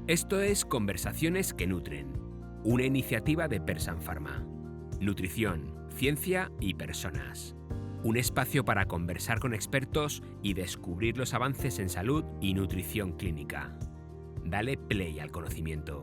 Esto es Conversaciones que Nutren, una iniciativa de Persan Pharma. Nutrición, ciencia y personas. Un espacio para conversar con expertos y descubrir los avances en salud y nutrición clínica. Dale play al conocimiento.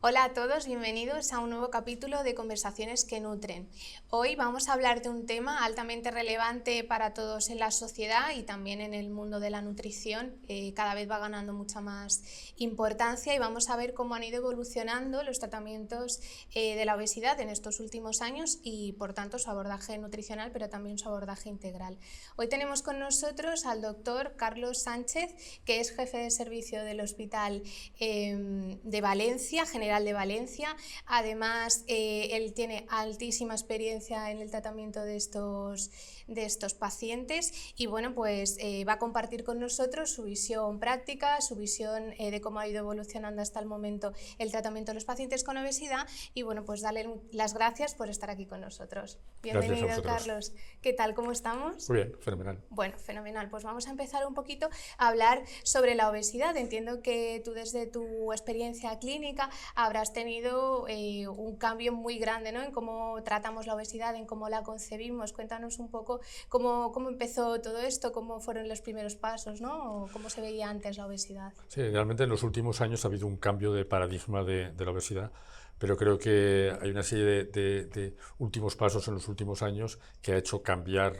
Hola a todos, bienvenidos a un nuevo capítulo de Conversaciones que Nutren. Hoy vamos a hablar de un tema altamente relevante para todos en la sociedad y también en el mundo de la nutrición. Cada vez va ganando mucha más importancia y vamos a ver cómo han ido evolucionando los tratamientos de la obesidad en estos últimos años y por tanto su abordaje nutricional, pero también su abordaje integral. Hoy tenemos con nosotros al doctor Carlos Sánchez, que es jefe de servicio del Hospital de Valencia, General de Valencia. Además, él tiene altísima experiencia en el tratamiento de estos pacientes y bueno, pues va a compartir con nosotros su visión práctica, su visión de cómo ha ido evolucionando hasta el momento el tratamiento de los pacientes con obesidad y bueno, pues darle las gracias por estar aquí con nosotros. Bienvenido, Carlos. ¿Qué tal? ¿Cómo estamos? Muy bien, fenomenal. Bueno, fenomenal. Pues vamos a empezar un poquito a hablar sobre la obesidad. Entiendo que tú desde tu experiencia clínica habrás tenido un cambio muy grande, ¿no?, en cómo tratamos la obesidad, en cómo la concebimos. Cuéntanos un poco cómo empezó todo esto, cómo fueron los primeros pasos, ¿no?, o cómo se veía antes la obesidad. Sí, realmente en los últimos años ha habido un cambio de paradigma de la obesidad, pero creo que hay una serie de últimos pasos en los últimos años que ha hecho cambiar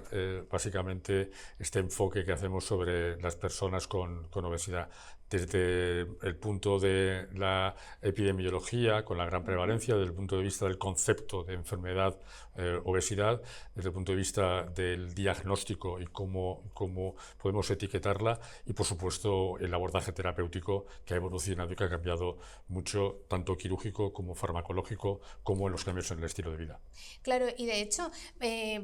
básicamente este enfoque que hacemos sobre las personas con obesidad. Desde el punto de la epidemiología, con la gran prevalencia, desde el punto de vista del concepto de enfermedad, obesidad, desde el punto de vista del diagnóstico y cómo podemos etiquetarla, y por supuesto el abordaje terapéutico que ha evolucionado y que ha cambiado mucho, tanto quirúrgico como farmacológico, como en los cambios en el estilo de vida. Claro, y de hecho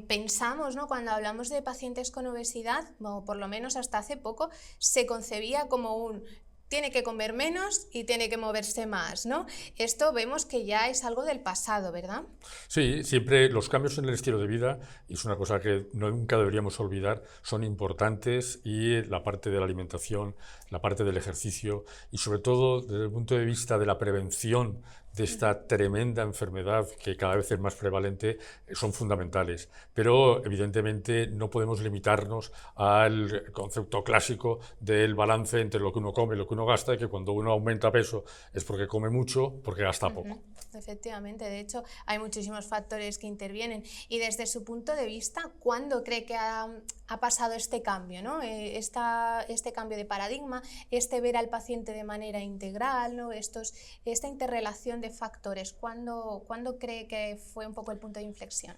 pensamos, ¿no?, cuando hablamos de pacientes con obesidad, o por lo menos hasta hace poco, se concebía como tiene que comer menos y tiene que moverse más, ¿no? Esto vemos que ya es algo del pasado, ¿verdad? Sí, siempre los cambios en el estilo de vida, y es una cosa que nunca deberíamos olvidar, son importantes, y la parte de la alimentación, la parte del ejercicio y sobre todo desde el punto de vista de la prevención de esta tremenda enfermedad que cada vez es más prevalente, son fundamentales. Pero evidentemente no podemos limitarnos al concepto clásico del balance entre lo que uno come y lo que uno gasta, y que cuando uno aumenta peso es porque come mucho, porque gasta poco. Efectivamente, de hecho hay muchísimos factores que intervienen. Y desde su punto de vista, ¿cuándo cree que ha pasado este cambio, ¿no? Este cambio de paradigma, ver al paciente de manera integral, ¿no?, esta interrelación de factores? ¿Cuándo cree que fue un poco el punto de inflexión?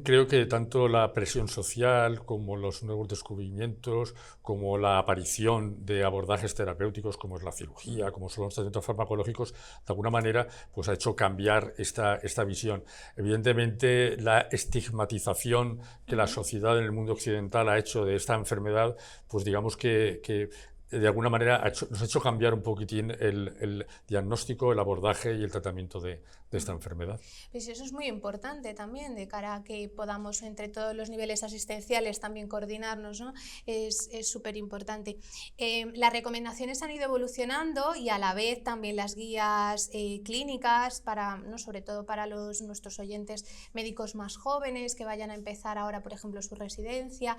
Creo que tanto la presión social como los nuevos descubrimientos, como la aparición de abordajes terapéuticos como es la cirugía, como son los tratamientos farmacológicos, de alguna manera pues ha hecho cambiar esta visión. Evidentemente la estigmatización que la sociedad en el mundo occidental ha hecho de esta enfermedad, pues digamos que de alguna manera nos ha hecho cambiar un poquitín el diagnóstico, el abordaje y el tratamiento de esta enfermedad. Pues eso es muy importante también, de cara a que podamos entre todos los niveles asistenciales también coordinarnos, ¿no? Es súper importante. Las recomendaciones han ido evolucionando y a la vez también las guías clínicas, ¿no?, sobre todo para nuestros oyentes médicos más jóvenes que vayan a empezar ahora, por ejemplo, su residencia.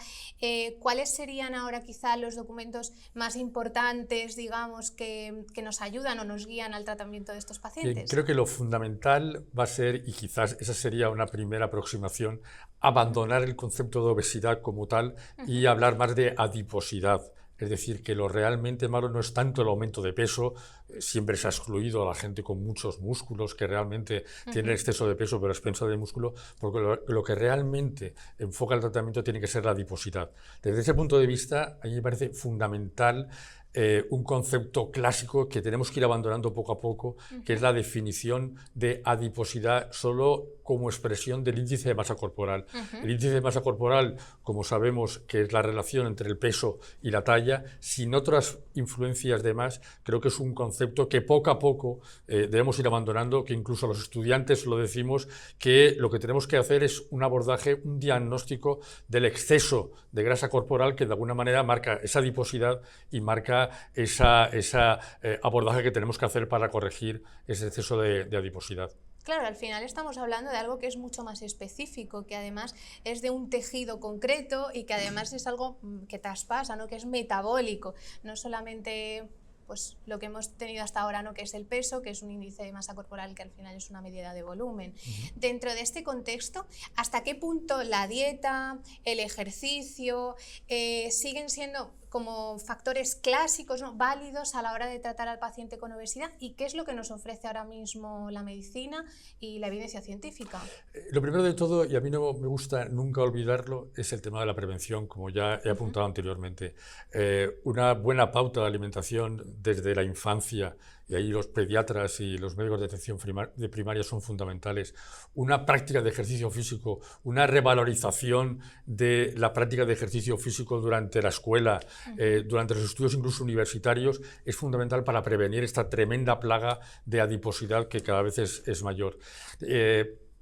¿Cuáles serían ahora quizá los documentos más importantes, digamos, que nos ayudan o nos guían al tratamiento de estos pacientes? Creo que lo fundamental va a ser, y quizás esa sería una primera aproximación, abandonar el concepto de obesidad como tal y hablar más de adiposidad. Es decir, que lo realmente malo no es tanto el aumento de peso. Siempre se ha excluido a la gente con muchos músculos que realmente tienen exceso de peso pero expensa de músculo, porque lo que realmente enfoca el tratamiento tiene que ser la adiposidad. Desde ese punto de vista, a mí me parece fundamental un concepto clásico que tenemos que ir abandonando poco a poco, que es la definición de adiposidad solo como expresión del índice de masa corporal. El índice de masa corporal, como sabemos que es la relación entre el peso y la talla, sin otras influencias de más, creo que es un concepto que poco a poco debemos ir abandonando, que incluso a los estudiantes lo decimos, que lo que tenemos que hacer es un abordaje, un diagnóstico del exceso de grasa corporal que de alguna manera marca esa adiposidad y marca esa abordaje que tenemos que hacer para corregir ese exceso de adiposidad. Claro, al final estamos hablando de algo que es mucho más específico, que además es de un tejido concreto y que además es algo que traspasa, ¿no? Que es metabólico, no solamente pues lo que hemos tenido hasta ahora, ¿no? Que es el peso, que es un índice de masa corporal que al final es una medida de volumen. Dentro de este contexto, ¿hasta qué punto la dieta, el ejercicio siguen siendo como factores clásicos, ¿no? válidos a la hora de tratar al paciente con obesidad? ¿Y qué es lo que nos ofrece ahora mismo la medicina y la evidencia científica? Lo primero de todo, y a mí no me gusta nunca olvidarlo, es el tema de la prevención, como ya he apuntado anteriormente. Una buena pauta de alimentación desde la infancia, y ahí los pediatras y los médicos de atención primaria son fundamentales. Una práctica de ejercicio físico, una revalorización de la práctica de ejercicio físico durante la escuela, durante los estudios incluso universitarios, es fundamental para prevenir esta tremenda plaga de adiposidad que cada vez es mayor.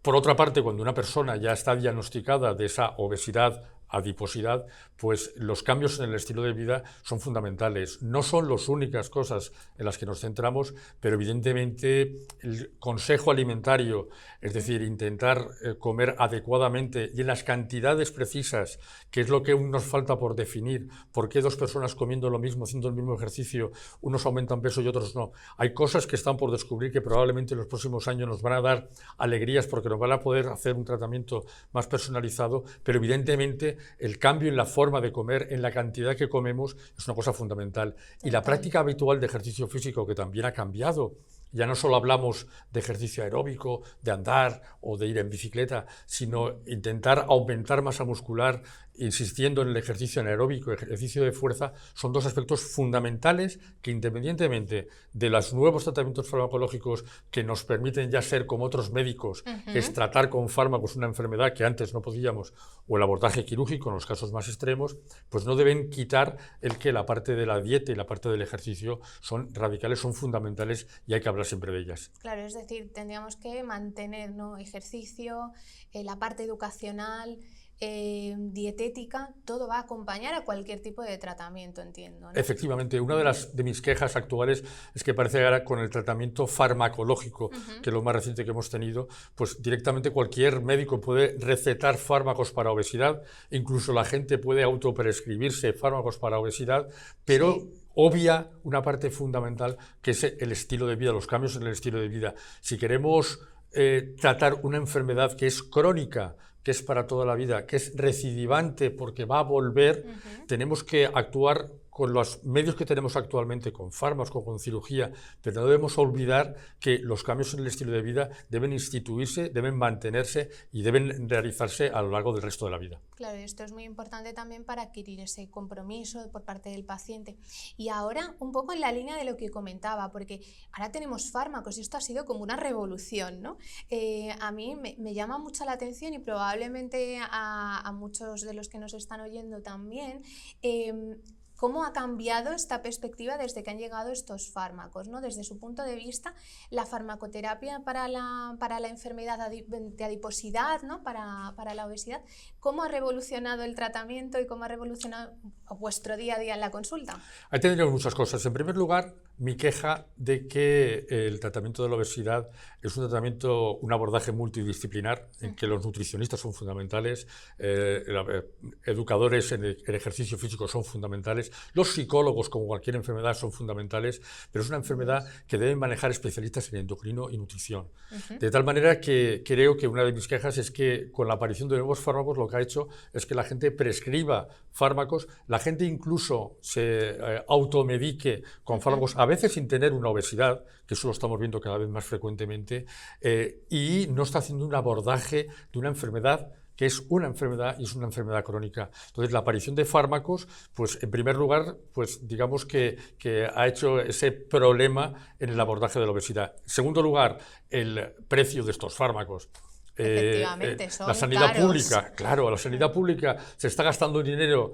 Por otra parte, cuando una persona ya está diagnosticada de esa obesidad, adiposidad, pues los cambios en el estilo de vida son fundamentales. No son las únicas cosas en las que nos centramos, pero evidentemente el consejo alimentario, es decir, intentar comer adecuadamente y en las cantidades precisas, que es lo que aún nos falta por definir. ¿Por qué dos personas comiendo lo mismo, haciendo el mismo ejercicio, unos aumentan peso y otros no? Hay cosas que están por descubrir que probablemente en los próximos años nos van a dar alegrías porque nos van a poder hacer un tratamiento más personalizado, pero evidentemente el cambio en la forma de comer, en la cantidad que comemos, es una cosa fundamental. Y la práctica habitual de ejercicio físico, que también ha cambiado. Ya no solo hablamos de ejercicio aeróbico, de andar o de ir en bicicleta, sino intentar aumentar masa muscular, insistiendo en el ejercicio anaeróbico, ejercicio de fuerza, son dos aspectos fundamentales que, independientemente de los nuevos tratamientos farmacológicos que nos permiten ya ser como otros médicos, que es tratar con fármacos una enfermedad que antes no podíamos, o el abordaje quirúrgico en los casos más extremos, pues no deben quitar el que la parte de la dieta y la parte del ejercicio son radicales, son fundamentales y hay que hablar siempre de ellas. Claro, es decir, tendríamos que mantener, ¿no? Ejercicio, la parte educacional, dietética, todo va a acompañar a cualquier tipo de tratamiento, entiendo, ¿no? Efectivamente, una de mis quejas actuales es que parece que ahora con el tratamiento farmacológico, que es lo más reciente que hemos tenido, pues directamente cualquier médico puede recetar fármacos para obesidad, incluso la gente puede autoprescribirse fármacos para obesidad, pero obvia una parte fundamental que es el estilo de vida, los cambios en el estilo de vida. Si queremos tratar una enfermedad que es crónica, que es para toda la vida, que es recidivante porque va a volver, tenemos que actuar con los medios que tenemos actualmente, con fármacos, con cirugía, pero no debemos olvidar que los cambios en el estilo de vida deben instituirse, deben mantenerse y deben realizarse a lo largo del resto de la vida. Claro, esto es muy importante también para adquirir ese compromiso por parte del paciente. Y ahora, un poco en la línea de lo que comentaba, porque ahora tenemos fármacos y esto ha sido como una revolución, ¿no? A mí me llama mucho la atención y probablemente a muchos de los que nos están oyendo también, ¿cómo ha cambiado esta perspectiva desde que han llegado estos fármacos, ¿no? Desde su punto de vista, la farmacoterapia para la enfermedad de adiposidad, ¿no? para la obesidad, ¿cómo ha revolucionado el tratamiento y cómo ha revolucionado vuestro día a día en la consulta? Ahí tendríamos muchas cosas. En primer lugar, mi queja de que el tratamiento de la obesidad es un tratamiento, un abordaje multidisciplinar, en que los nutricionistas son fundamentales, educadores en el ejercicio físico son fundamentales, los psicólogos, como cualquier enfermedad, son fundamentales, pero es una enfermedad que deben manejar especialistas en endocrino y nutrición. De tal manera que creo que una de mis quejas es que con la aparición de nuevos fármacos lo que ha hecho es que la gente prescriba fármacos, la gente incluso se automedique con fármacos, a veces sin tener una obesidad, que eso lo estamos viendo cada vez más frecuentemente, y no está haciendo un abordaje de una enfermedad que es una enfermedad y es una enfermedad crónica. Entonces, la aparición de fármacos, pues en primer lugar, pues digamos que ha hecho ese problema en el abordaje de la obesidad. En segundo lugar, el precio de estos fármacos. Efectivamente, son la sanidad caros. pública, claro, la sanidad pública se está gastando dinero,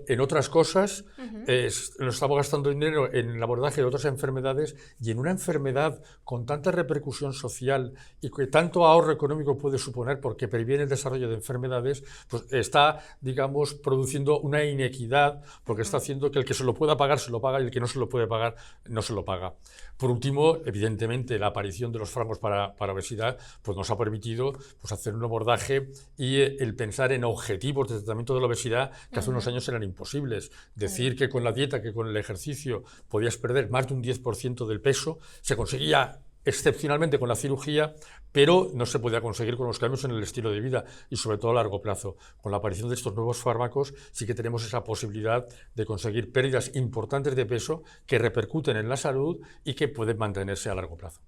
en otras cosas, nos estamos gastando dinero en el abordaje de otras enfermedades, y en una enfermedad con tanta repercusión social y que tanto ahorro económico puede suponer porque previene el desarrollo de enfermedades, pues está, digamos, produciendo una inequidad, porque está haciendo que el que se lo pueda pagar se lo paga y el que no se lo puede pagar no se lo paga. Por último, evidentemente, la aparición de los fármacos para obesidad pues nos ha permitido pues, hacer un abordaje y el pensar en objetivos de tratamiento de la obesidad que hace unos años eran imposibles. Decir que con la dieta, que con el ejercicio podías perder más de un 10% del peso, se conseguía excepcionalmente con la cirugía, pero no se podía conseguir con los cambios en el estilo de vida y sobre todo a largo plazo. Con la aparición de estos nuevos fármacos sí que tenemos esa posibilidad de conseguir pérdidas importantes de peso que repercuten en la salud y que pueden mantenerse a largo plazo.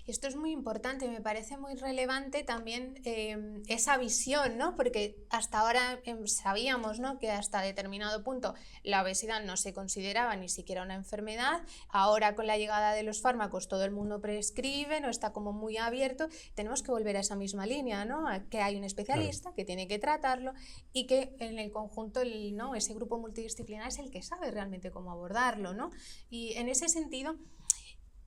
Esto es muy importante, me parece muy relevante también esa visión, ¿no? Porque hasta ahora sabíamos, ¿no?, que hasta determinado punto la obesidad no se consideraba ni siquiera una enfermedad. Ahora, con la llegada de los fármacos, todo el mundo prescribe, no está como muy abierto. Tenemos que volver a esa misma línea, ¿no?, que hay un especialista que tiene que tratarlo y que en el conjunto, ¿no?, ese grupo multidisciplinar es el que sabe realmente cómo abordarlo, ¿no? Y en ese sentido,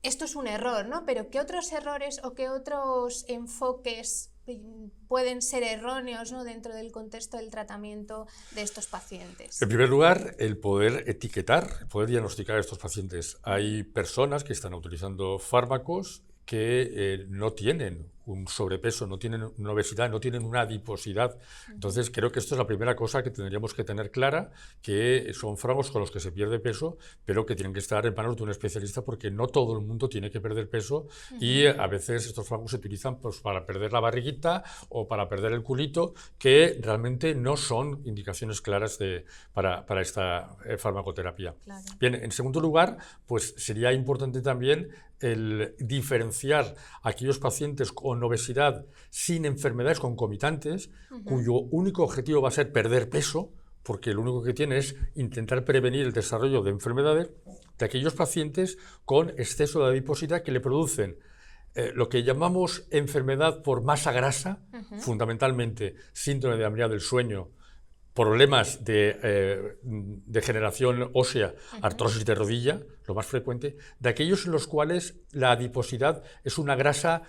esto es un error, ¿no? Pero ¿qué otros errores o qué otros enfoques pueden ser erróneos, ¿no?, dentro del contexto del tratamiento de estos pacientes? En primer lugar, el poder etiquetar, el poder diagnosticar a estos pacientes. Hay personas que están utilizando fármacos que no tienen un sobrepeso, no tienen una obesidad, no tienen una adiposidad. Entonces, creo que esto es la primera cosa que tendríamos que tener clara, que son fármacos con los que se pierde peso, pero que tienen que estar en manos de un especialista, porque no todo el mundo tiene que perder peso y a veces estos fármacos se utilizan pues, para perder la barriguita o para perder el culito, que realmente no son indicaciones claras para esta farmacoterapia. Claro. Bien, en segundo lugar, pues sería importante también el diferenciar a aquellos pacientes con obesidad sin enfermedades concomitantes, cuyo único objetivo va a ser perder peso, porque lo único que tiene es intentar prevenir el desarrollo de enfermedades, de aquellos pacientes con exceso de adiposidad que le producen lo que llamamos enfermedad por masa grasa, fundamentalmente síndrome de apnea del sueño, problemas de degeneración ósea, artrosis de rodilla, lo más frecuente, de aquellos en los cuales la adiposidad es una grasa,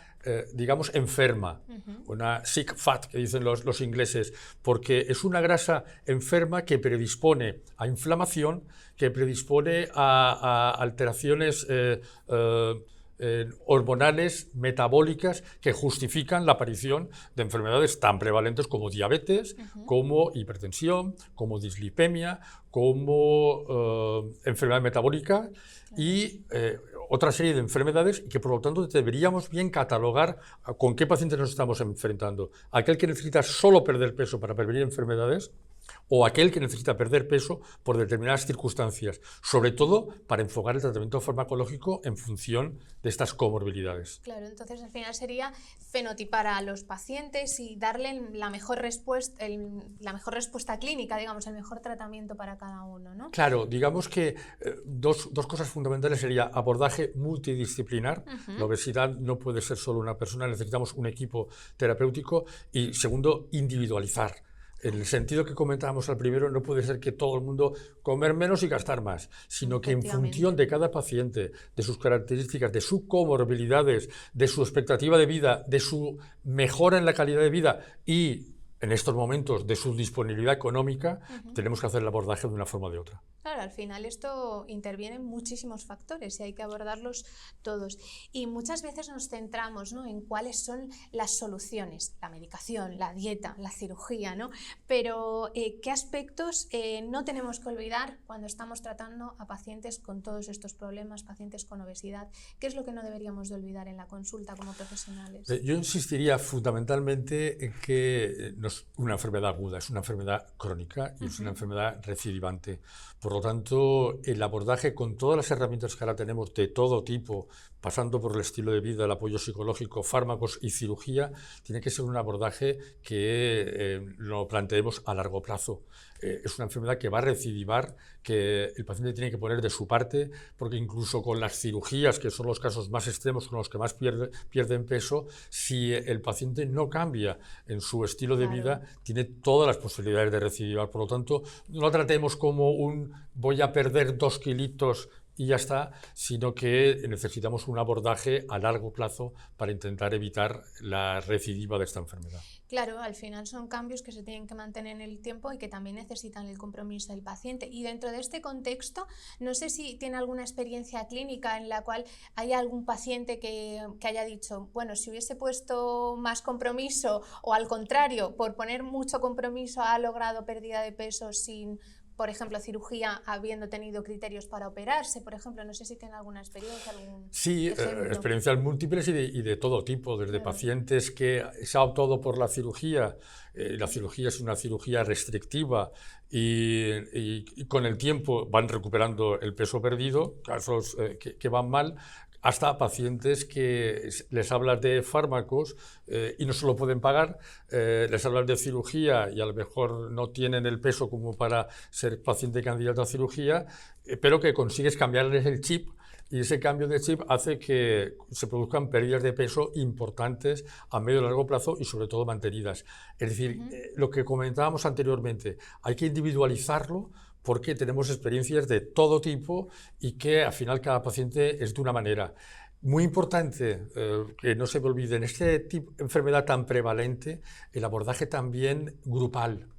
digamos, enferma, una sick fat, que dicen los ingleses, porque es una grasa enferma que predispone a inflamación, que predispone a alteraciones hormonales, metabólicas, que justifican la aparición de enfermedades tan prevalentes como diabetes, como hipertensión, como dislipemia, como enfermedad metabólica y otra serie de enfermedades, y que por lo tanto deberíamos bien catalogar con qué pacientes nos estamos enfrentando. Aquel que necesita solo perder peso para prevenir enfermedades, o aquel que necesita perder peso por determinadas circunstancias, sobre todo para enfocar el tratamiento farmacológico en función de estas comorbilidades. Claro, entonces al final sería fenotipar a los pacientes y darle la mejor respuesta clínica, digamos, el mejor tratamiento para cada uno, ¿no? Claro, digamos que dos cosas fundamentales sería abordaje multidisciplinar. La obesidad no puede ser solo una persona, necesitamos un equipo terapéutico, y segundo, individualizar. En el sentido que comentábamos al primero, no puede ser que todo el mundo comer menos y gastar más, sino que en función de cada paciente, de sus características, de sus comorbilidades, de su expectativa de vida, de su mejora en la calidad de vida y, en estos momentos, de su disponibilidad económica, tenemos que hacer el abordaje de una forma o de otra. Claro, al final esto interviene en muchísimos factores y hay que abordarlos todos. Y muchas veces nos centramos, ¿no?, en cuáles son las soluciones, la medicación, la dieta, la cirugía, ¿no? Pero ¿qué aspectos no tenemos que olvidar cuando estamos tratando a pacientes con todos estos problemas, pacientes con obesidad? ¿Qué es lo que no deberíamos de olvidar en la consulta como profesionales? Yo insistiría fundamentalmente en que no es una enfermedad aguda, es una enfermedad crónica y es una enfermedad recidivante. Por lo tanto, el abordaje con todas las herramientas que ahora tenemos de todo tipo, pasando por el estilo de vida, el apoyo psicológico, fármacos y cirugía, tiene que ser un abordaje que lo planteemos a largo plazo. Es una enfermedad que va a recidivar, que el paciente tiene que poner de su parte, porque incluso con las cirugías, que son los casos más extremos, con los que más pierden peso, si el paciente no cambia en su estilo de vida, tiene todas las posibilidades de recidivar. Por lo tanto, no lo tratemos como un voy a perder 2 kilitos y ya está, sino que necesitamos un abordaje a largo plazo para intentar evitar la recidiva de esta enfermedad. Claro, al final son cambios que se tienen que mantener en el tiempo y que también necesitan el compromiso del paciente. Y dentro de este contexto, no sé si tiene alguna experiencia clínica en la cual haya algún paciente que haya dicho, bueno, si hubiese puesto más compromiso, o al contrario, por poner mucho compromiso ha logrado pérdida de peso sin, por ejemplo, cirugía, habiendo tenido criterios para operarse, por ejemplo. No sé si tiene alguna experiencia, algún Sí, ejemplo. experiencias múltiples y de todo tipo, desde pacientes que se ha optado por la cirugía es una cirugía restrictiva y con el tiempo van recuperando el peso perdido, casos que van mal, hasta pacientes que les hablas de fármacos y no se lo pueden pagar, les hablas de cirugía y a lo mejor no tienen el peso como para ser paciente candidato a cirugía, pero que consigues cambiarles el chip. Y ese cambio de chip hace que se produzcan pérdidas de peso importantes a medio y largo plazo y sobre todo mantenidas. Es decir, lo que comentábamos anteriormente, hay que individualizarlo porque tenemos experiencias de todo tipo y que al final cada paciente es de una manera. Muy importante, que no se me olvide, en este tipo de enfermedad tan prevalente, el abordaje también grupal.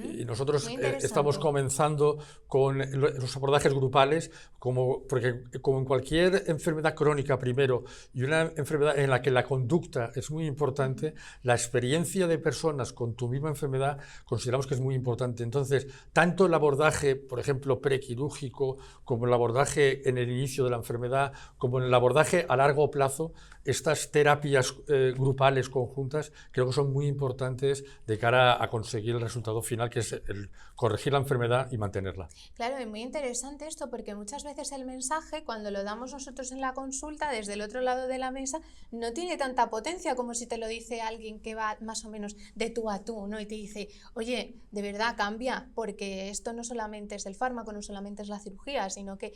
Y nosotros estamos comenzando con los abordajes grupales, porque como en cualquier enfermedad crónica primero, y una enfermedad en la que la conducta es muy importante, la experiencia de personas con tu misma enfermedad consideramos que es muy importante. Entonces, tanto el abordaje, por ejemplo, prequirúrgico, como el abordaje en el inicio de la enfermedad, como en el abordaje a largo plazo, estas terapias grupales conjuntas creo que son muy importantes de cara a conseguir el resultado final, que es el corregir la enfermedad y mantenerla. Claro, es muy interesante esto, porque muchas veces el mensaje, cuando lo damos nosotros en la consulta, desde el otro lado de la mesa, no tiene tanta potencia como si te lo dice alguien que va más o menos de tú a tú, ¿no? Y te dice, oye, de verdad cambia, porque esto no solamente es el fármaco, no solamente es la cirugía, sino que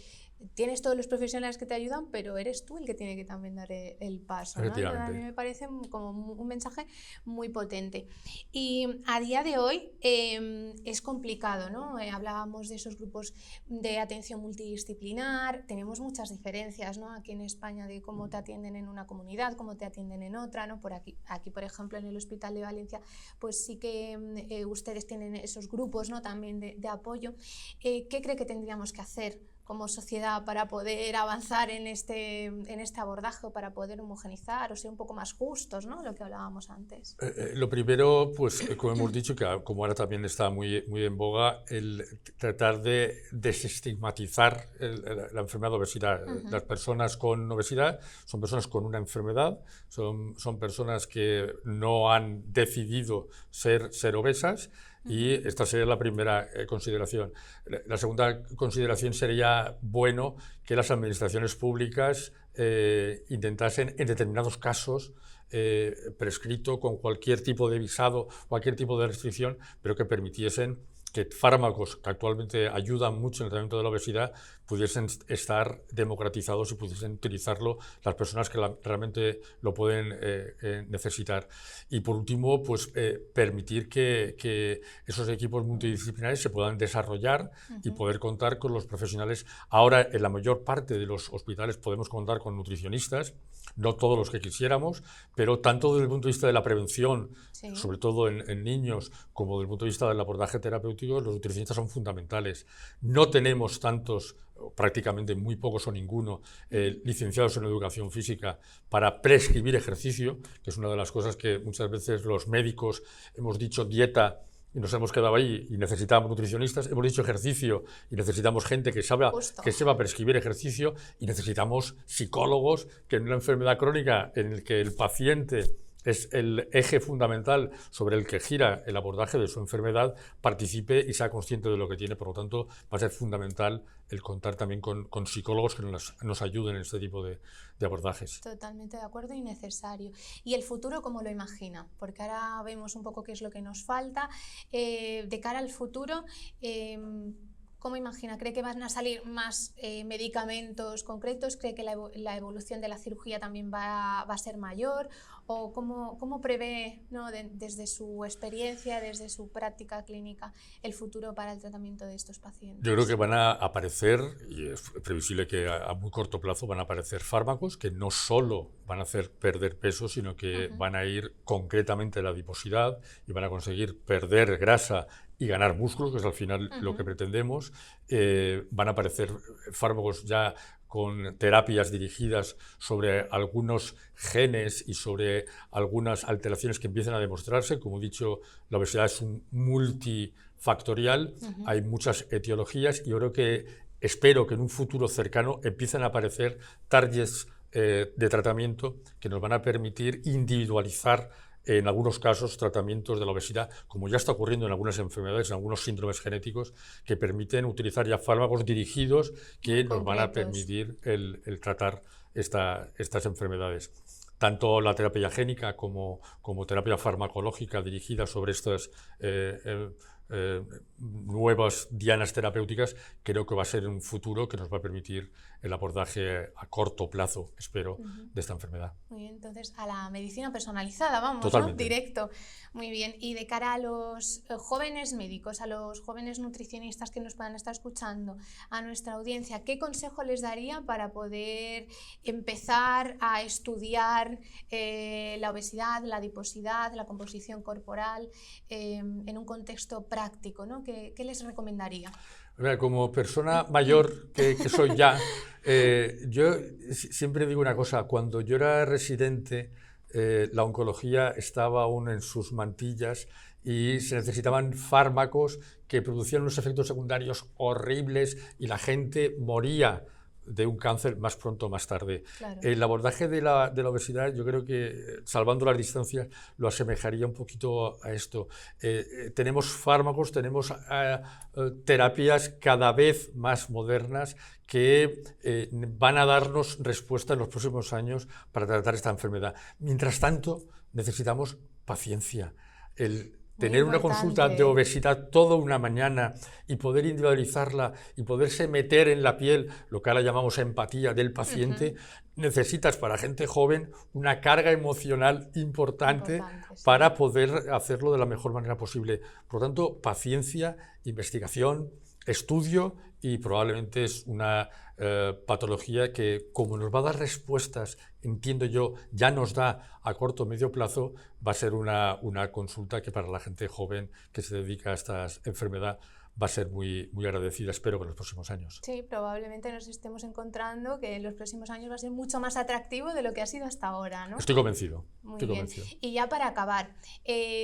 tienes todos los profesionales que te ayudan, pero eres tú el que tiene que también dar el paso, ¿no? A mí me parece como un mensaje muy potente. Y a día de hoy es complicado, ¿no? Hablábamos de esos grupos de atención multidisciplinar, tenemos muchas diferencias, ¿no? Aquí en España, de cómo te atienden en una comunidad, cómo te atienden en otra, ¿no? Por aquí, por ejemplo, en el Hospital de Valencia, pues sí que ustedes tienen esos grupos, ¿no? También de apoyo. ¿Qué cree que tendríamos que hacer como sociedad para poder avanzar en este abordaje, para poder homogenizar o ser un poco más justos, ¿no? Lo que hablábamos antes. Lo primero, pues como hemos dicho, que como ahora también está muy en boga, el tratar de desestigmatizar la enfermedad de obesidad. Las personas con obesidad son personas con una enfermedad, son personas que no han decidido ser obesas. Y esta sería la primera consideración. La segunda consideración sería bueno que las administraciones públicas intentasen en determinados casos prescrito con cualquier tipo de visado, cualquier tipo de restricción, pero que permitiesen que fármacos que actualmente ayudan mucho en el tratamiento de la obesidad pudiesen estar democratizados y pudiesen utilizarlo las personas que realmente lo pueden necesitar. Y por último, pues permitir que esos equipos multidisciplinares se puedan desarrollar y poder contar con los profesionales. Ahora, en la mayor parte de los hospitales podemos contar con nutricionistas, no todos los que quisiéramos, pero tanto desde el punto de vista de la prevención, sobre todo en niños, como desde el punto de vista del abordaje terapéutico, los nutricionistas son fundamentales. No tenemos tantos, prácticamente muy pocos o ninguno, licenciados en educación física para prescribir ejercicio, que es una de las cosas que muchas veces los médicos hemos dicho dieta y nos hemos quedado ahí y necesitamos nutricionistas, hemos dicho ejercicio y necesitamos gente que sepa prescribir ejercicio, y necesitamos psicólogos que en una enfermedad crónica en la que el paciente es el eje fundamental sobre el que gira el abordaje de su enfermedad, participe y sea consciente de lo que tiene. Por lo tanto, va a ser fundamental el contar también con psicólogos que nos ayuden en este tipo de abordajes. Totalmente de acuerdo y necesario. ¿Y el futuro cómo lo imagina? Porque ahora vemos un poco qué es lo que nos falta. De cara al futuro, ¿cómo imagina? ¿Cree que van a salir más medicamentos concretos? ¿Cree que la evolución de la cirugía también va a ser mayor? ¿O cómo prevé, ¿no? Desde su experiencia, desde su práctica clínica, el futuro para el tratamiento de estos pacientes? Yo creo que van a aparecer, y es previsible que a muy corto plazo van a aparecer fármacos que no solo van a hacer perder peso, sino que van a ir concretamente a la adiposidad y van a conseguir perder grasa y ganar músculos, que es al final lo que pretendemos. Van a aparecer fármacos ya con terapias dirigidas sobre algunos genes y sobre algunas alteraciones que empiezan a demostrarse. Como he dicho, la obesidad es un multifactorial, hay muchas etiologías y yo creo que espero que en un futuro cercano empiecen a aparecer targets de tratamiento que nos van a permitir individualizar en algunos casos tratamientos de la obesidad, como ya está ocurriendo en algunas enfermedades, en algunos síndromes genéticos, que permiten utilizar ya fármacos dirigidos que nos van a permitir el tratar estas enfermedades. Tanto la terapia génica como terapia farmacológica dirigida sobre estas nuevas dianas terapéuticas, creo que va a ser un futuro que nos va a permitir el abordaje a corto plazo, espero, de esta enfermedad. Muy bien, entonces a la medicina personalizada, vamos, totalmente, ¿no? Directo. Muy bien, y de cara a los jóvenes médicos, a los jóvenes nutricionistas que nos puedan estar escuchando, a nuestra audiencia, ¿qué consejo les daría para poder empezar a estudiar la obesidad, la adiposidad, la composición corporal en un contexto práctico, ¿no? ¿Qué les recomendaría? Como persona mayor que soy ya, yo siempre digo una cosa: cuando yo era residente, la oncología estaba aún en sus mantillas y se necesitaban fármacos que producían unos efectos secundarios horribles y la gente moría de un cáncer más pronto o más tarde. Claro. El abordaje de la obesidad, yo creo que, salvando las distancias, lo asemejaría un poquito a esto. Tenemos fármacos, tenemos terapias cada vez más modernas que van a darnos respuesta en los próximos años para tratar esta enfermedad. Mientras tanto, necesitamos paciencia. Tener una consulta de obesidad toda una mañana y poder individualizarla y poderse meter en la piel, lo que ahora llamamos empatía del paciente, necesitas para gente joven una carga emocional importante para poder hacerlo de la mejor manera posible. Por lo tanto, paciencia, investigación, estudio, y probablemente es una patología que, como nos va a dar respuestas, entiendo yo, ya nos da a corto o medio plazo, va a ser una consulta que para la gente joven que se dedica a esta enfermedad va a ser muy, muy agradecida, espero, en los próximos años. Sí, probablemente nos estemos encontrando que en los próximos años va a ser mucho más atractivo de lo que ha sido hasta ahora, ¿no? Estoy convencido. Muy bien. Y ya para acabar,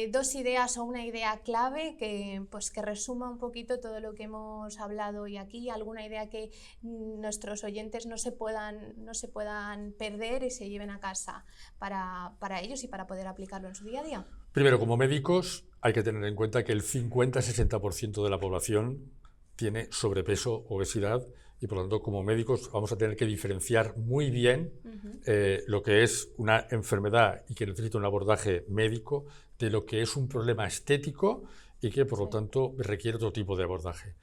dos ideas o una idea clave que resuma un poquito todo lo que hemos hablado hoy aquí, alguna idea que nuestros oyentes no se puedan perder y se lleven a casa para ellos y para poder aplicarlo en su día a día. Primero, como médicos, hay que tener en cuenta que el 50-60% de la población tiene sobrepeso, obesidad, y por lo tanto, como médicos, vamos a tener que diferenciar muy bien lo que es una enfermedad y que necesita un abordaje médico de lo que es un problema estético y que, por lo tanto, requiere otro tipo de abordaje.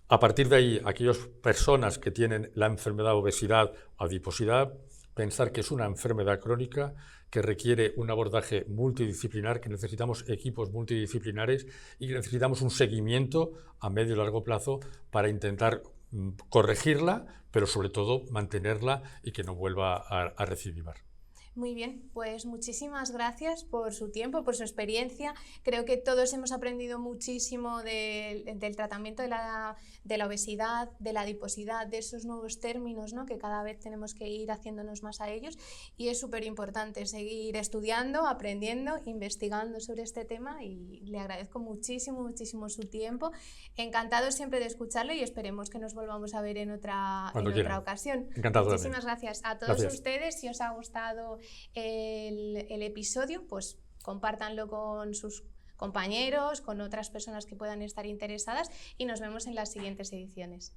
A partir de ahí, aquellas personas que tienen la enfermedad obesidad o adiposidad, pensar que es una enfermedad crónica que requiere un abordaje multidisciplinar, que necesitamos equipos multidisciplinares y que necesitamos un seguimiento a medio y largo plazo para intentar corregirla, pero sobre todo mantenerla y que no vuelva a recidivar. Muy bien, pues muchísimas gracias por su tiempo, por su experiencia. Creo que todos hemos aprendido muchísimo del tratamiento de la obesidad, de la adiposidad, de esos nuevos términos, ¿no? Que cada vez tenemos que ir haciéndonos más a ellos, y es súper importante seguir estudiando, aprendiendo, investigando sobre este tema, y le agradezco muchísimo su tiempo. Encantado siempre de escucharlo y esperemos que nos volvamos a ver en otra ocasión. Encantado. Muchísimas gracias a todos ustedes. Si os ha gustado el episodio, pues compártanlo con sus compañeros, con otras personas que puedan estar interesadas y nos vemos en las siguientes ediciones.